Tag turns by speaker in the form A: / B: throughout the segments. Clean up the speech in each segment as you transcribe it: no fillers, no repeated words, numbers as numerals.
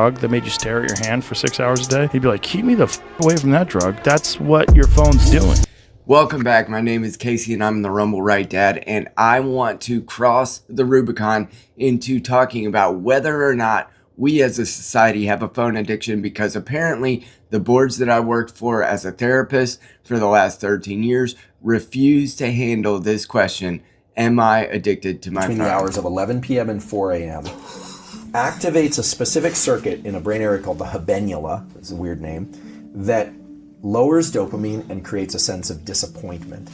A: drug that made you stare at your hand for 6 hours a day, he'd be like, keep me the away from that drug. That's what your phone's doing.
B: Welcome back. My name is Casey and I'm the Rumble Right Dad, and I want to cross the Rubicon into talking about whether or not we as a society have a phone addiction, because apparently the boards that I worked for as a therapist for the last 13 years refuse to handle this question. Am I addicted to my phone?
C: Between the hours of 11 p.m. and 4 a.m. activates a specific circuit in a brain area called the habenula, it's a weird name, that lowers dopamine and creates a sense of disappointment.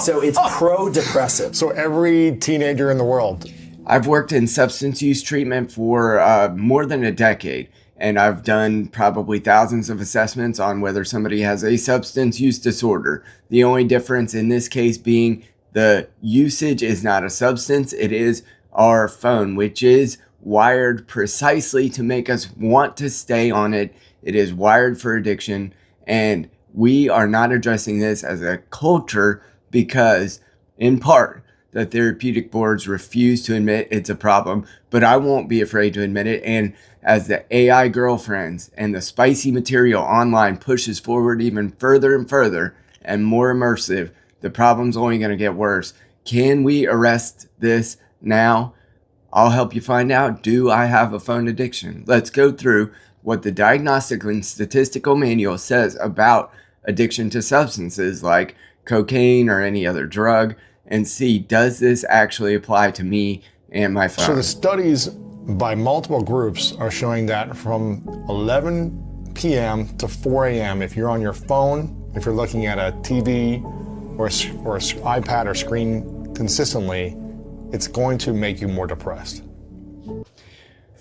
C: So it's pro-depressive.
D: So every teenager in the world.
B: I've worked in substance use treatment for more than a decade, and I've done probably thousands of assessments on whether somebody has a substance use disorder. The only difference in this case being the usage is not a substance, it is our phone, which is wired precisely to make us want to stay on it. It is wired for addiction, and we are not addressing this as a culture because, in part, the therapeutic boards refuse to admit it's a problem, but I won't be afraid to admit it. And as the AI girlfriends and the spicy material online pushes forward even further and further and more immersive, the problem's only going to get worse. Can we arrest this now? I'll help you find out. Do I have a phone addiction? Let's go through what the Diagnostic and Statistical Manual says about addiction to substances like cocaine or any other drug, and see, does this actually apply to me and my phone?
D: So the studies by multiple groups are showing that from 11 p.m. to 4 a.m., if you're on your phone, if you're looking at a TV or iPad or screen consistently, it's going to make you more depressed.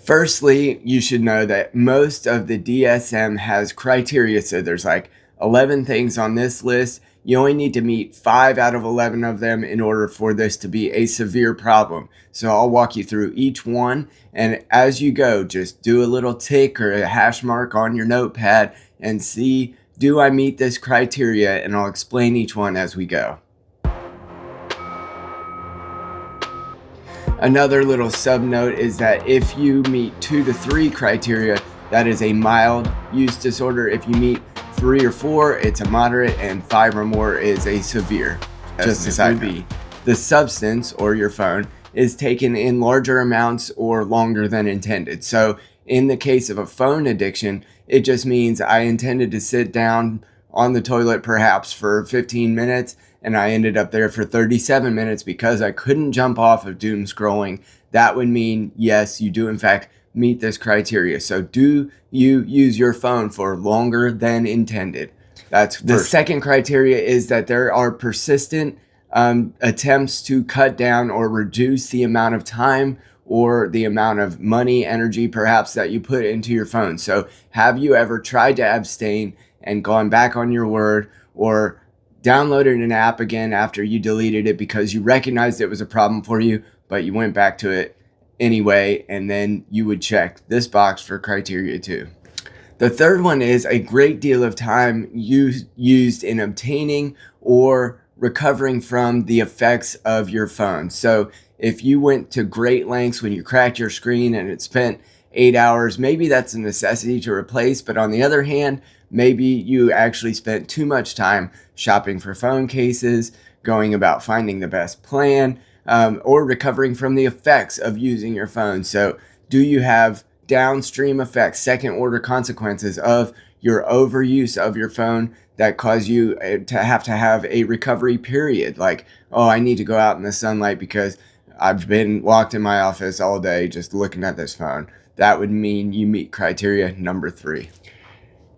B: Firstly, you should know that most of the DSM has criteria. So there's like 11 things on this list. You only need to meet 5 out of 11 of them in order for this to be a severe problem. So I'll walk you through each one, and as you go, just do a little tick or a hash mark on your notepad and see, do I meet this criteria? And I'll explain each one as we go. Another little sub-note is that if you meet 2 to 3 criteria, that is a mild use disorder. If you meet 3 or 4, it's a moderate, and 5 or more is a severe. Just as I be. The substance, or your phone, is taken in larger amounts or longer than intended. So in the case of a phone addiction, it just means I intended to sit down on the toilet perhaps for 15 minutes, and I ended up there for 37 minutes because I couldn't jump off of doom scrolling. That would mean, yes, you do in fact meet this criteria. So do you use your phone for longer than intended? That's the second criteria, is that there are persistent attempts to cut down or reduce the amount of time or the amount of money, energy perhaps, that you put into your phone. So have you ever tried to abstain and gone back on your word, or downloaded an app again after you deleted it because you recognized it was a problem for you, but you went back to it anyway, and then you would check this box for criteria 2. The third one is a great deal of time used in obtaining or recovering from the effects of your phone. So if you went to great lengths when you cracked your screen and it spent 8 hours, maybe that's a necessity to replace. But on the other hand, maybe you actually spent too much time shopping for phone cases, going about finding the best plan, or recovering from the effects of using your phone. So do you have downstream effects, second order consequences of your overuse of your phone that cause you to have a recovery period? Like, oh, I need to go out in the sunlight because I've been locked in my office all day just looking at this phone. That would mean you meet criteria number 3.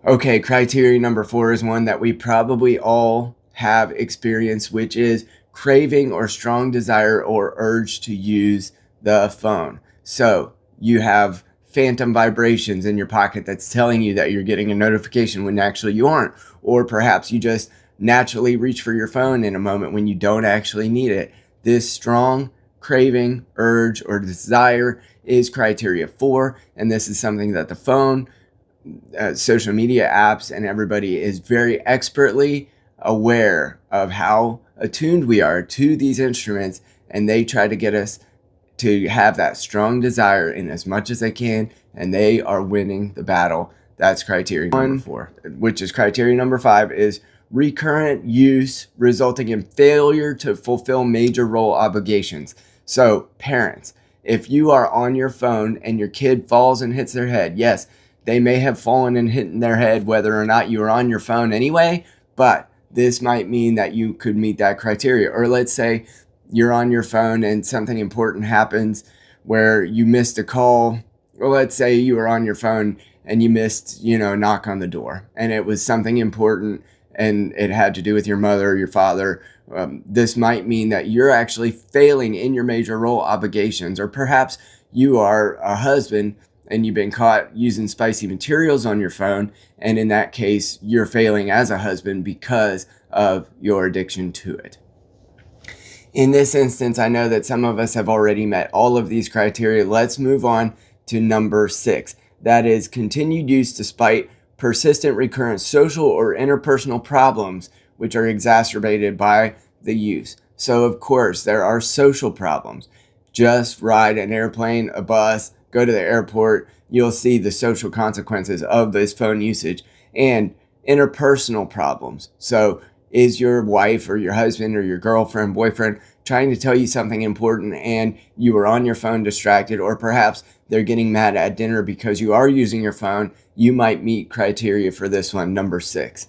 B: Okay, criteria number 4 is one that we probably all have experienced, which is craving or strong desire or urge to use the phone. So you have phantom vibrations in your pocket that's telling you that you're getting a notification when actually you aren't. Or perhaps you just naturally reach for your phone in a moment when you don't actually need it. This strong craving, urge, or desire is criteria 4, and this is something that the phone, social media apps, and everybody is very expertly aware of how attuned we are to these instruments, and they try to get us to have that strong desire in as much as they can and they are winning the battle. That's criteria number 4, which is criteria number 5 is recurrent use resulting in failure to fulfill major role obligations. So parents, if you are on your phone and your kid falls and hits their head, yes, they may have fallen and hit their head whether or not you were on your phone anyway, but this might mean that you could meet that criteria. Or let's say you're on your phone and something important happens where you missed a call. Or let's say you were on your phone and you missed, knock on the door, and it was something important and it had to do with your mother or your father. This might mean that you're actually failing in your major role obligations. Or perhaps you are a husband and you've been caught using spicy materials on your phone, and in that case, you're failing as a husband because of your addiction to it. In this instance, I know that some of us have already met all of these criteria. Let's move on to number 6. That is continued use despite persistent recurrent social or interpersonal problems which are exacerbated by the use. So of course there are social problems. Just ride an airplane, a bus, go to the airport, you'll see the social consequences of this phone usage. And interpersonal problems. So is your wife or your husband or your girlfriend, boyfriend trying to tell you something important and you were on your phone distracted, or perhaps they're getting mad at dinner because you are using your phone? You might meet criteria for this one, number 6.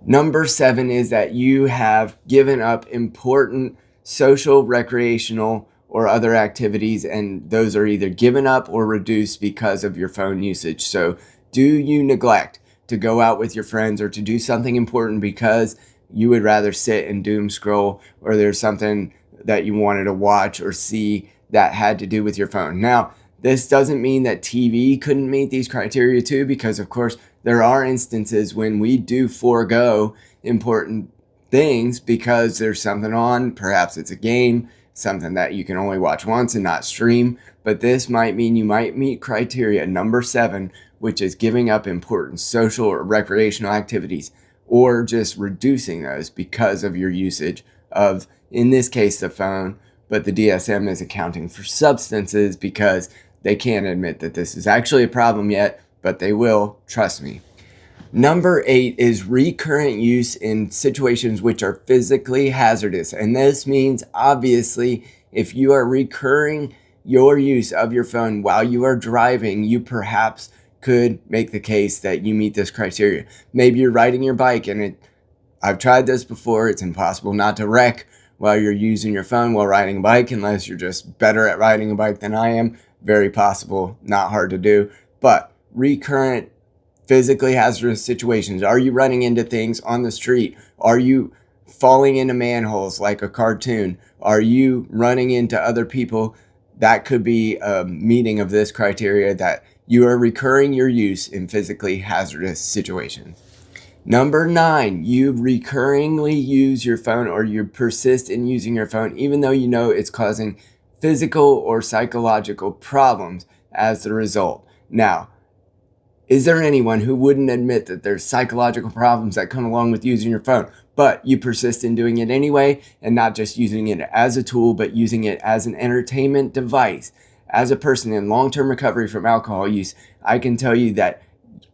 B: Number 7 is that you have given up important social, recreational, or other activities, and those are either given up or reduced because of your phone usage. So do you neglect to go out with your friends or to do something important because you would rather sit and doom scroll, or there's something that you wanted to watch or see that had to do with your phone? Now, this doesn't mean that TV couldn't meet these criteria too, because of course there are instances when we do forego important things because there's something on. Perhaps it's a game, something that you can only watch once and not stream. But this might mean you might meet criteria number 7, which is giving up important social or recreational activities, or just reducing those because of your usage of, in this case, the phone. But the DSM is accounting for substances because they can't admit that this is actually a problem yet, but they will, trust me. Number 8 is recurrent use in situations which are physically hazardous. And this means, obviously, if you are recurring your use of your phone while you are driving, you perhaps could make the case that you meet this criteria. Maybe you're riding your bike, and I've tried this before. It's impossible not to wreck while you're using your phone while riding a bike, unless you're just better at riding a bike than I am. Very possible, not hard to do. But recurrent physically hazardous situations. Are you running into things on the street? Are you falling into manholes like a cartoon? Are you running into other people? That could be a meeting of this criteria, that you are recurring your use in physically hazardous situations. Number 9, you recurringly use your phone, or you persist in using your phone even though you know it's causing physical or psychological problems as the result. Now, is there anyone who wouldn't admit that there's psychological problems that come along with using your phone, but you persist in doing it anyway, and not just using it as a tool, but using it as an entertainment device? As a person in long-term recovery from alcohol use, I can tell you that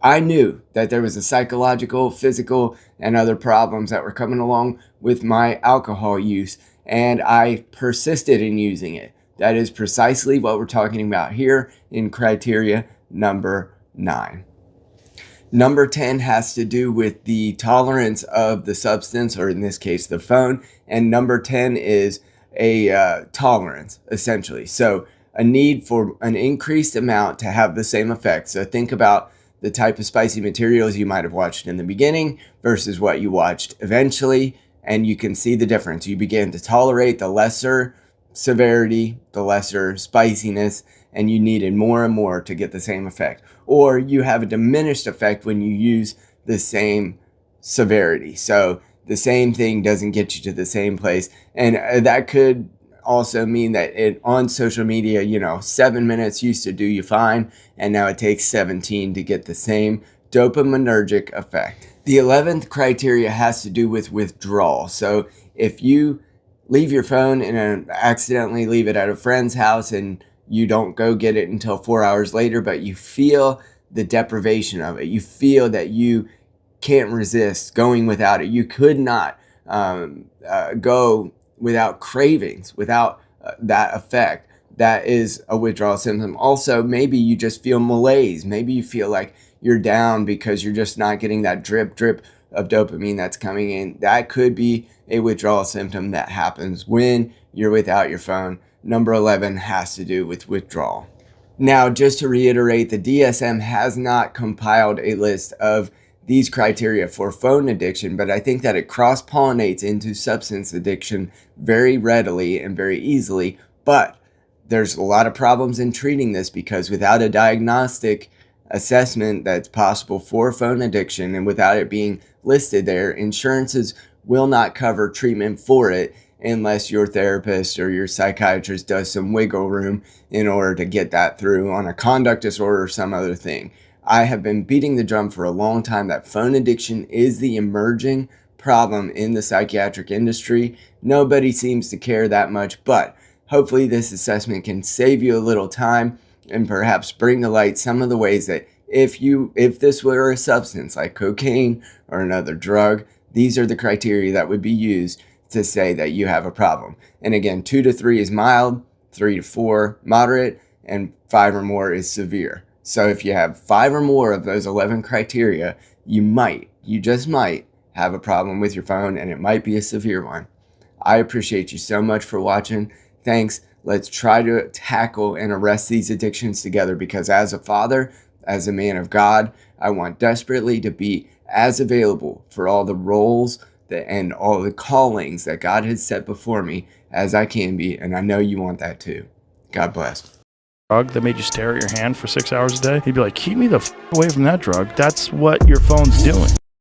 B: I knew that there was a psychological, physical, and other problems that were coming along with my alcohol use, and I persisted in using it. That is precisely what we're talking about here in criteria number 9. Number 10 has to do with the tolerance of the substance, or in this case, the phone. And number 10 is a tolerance, essentially. So a need for an increased amount to have the same effect. So think about the type of spicy materials you might have watched in the beginning versus what you watched eventually, and you can see the difference. You begin to tolerate the lesser severity, the lesser spiciness, and you needed more and more to get the same effect. Or you have a diminished effect when you use the same severity. So the same thing doesn't get you to the same place. And that could also mean that on social media, 7 minutes used to do you fine, and now it takes 17 to get the same dopaminergic effect. The 11th criteria has to do with withdrawal. So if you leave your phone and accidentally leave it at a friend's house, and you don't go get it until 4 hours later, but you feel the deprivation of it. You feel that you can't resist going without it. You could not go without cravings, without that effect. That is a withdrawal symptom. Also, maybe you just feel malaise. Maybe you feel like you're down because you're just not getting that drip of dopamine that's coming in. That could be a withdrawal symptom that happens when you're without your phone. Number 11 has to do with withdrawal. Now, just to reiterate, the DSM has not compiled a list of these criteria for phone addiction, but I think that it cross-pollinates into substance addiction very readily and very easily. But there's a lot of problems in treating this, because without a diagnostic assessment that's possible for phone addiction and without it being listed there, insurances will not cover treatment for it unless your therapist or your psychiatrist does some wiggle room in order to get that through on a conduct disorder or some other thing. I have been beating the drum for a long time that phone addiction is the emerging problem in the psychiatric industry. Nobody seems to care that much, but hopefully this assessment can save you a little time and perhaps bring to light some of the ways that if this were a substance like cocaine or another drug, these are the criteria that would be used to say that you have a problem. And again, 2 to 3 is mild, 3 to 4 moderate, and 5 or more is severe. So if you have 5 or more of those 11 criteria, you just might have a problem with your phone, and it might be a severe one. I appreciate you so much for watching. Thanks. Let's try to tackle and arrest these addictions together, because as a father, as a man of God, I want desperately to be as available for all the roles and all the callings that God has set before me as I can be, and I know you want that too. God bless.
A: Drug that made you stare at your hand for 6 hours a day, he'd be like, keep me the away from that drug. That's what your phone's doing.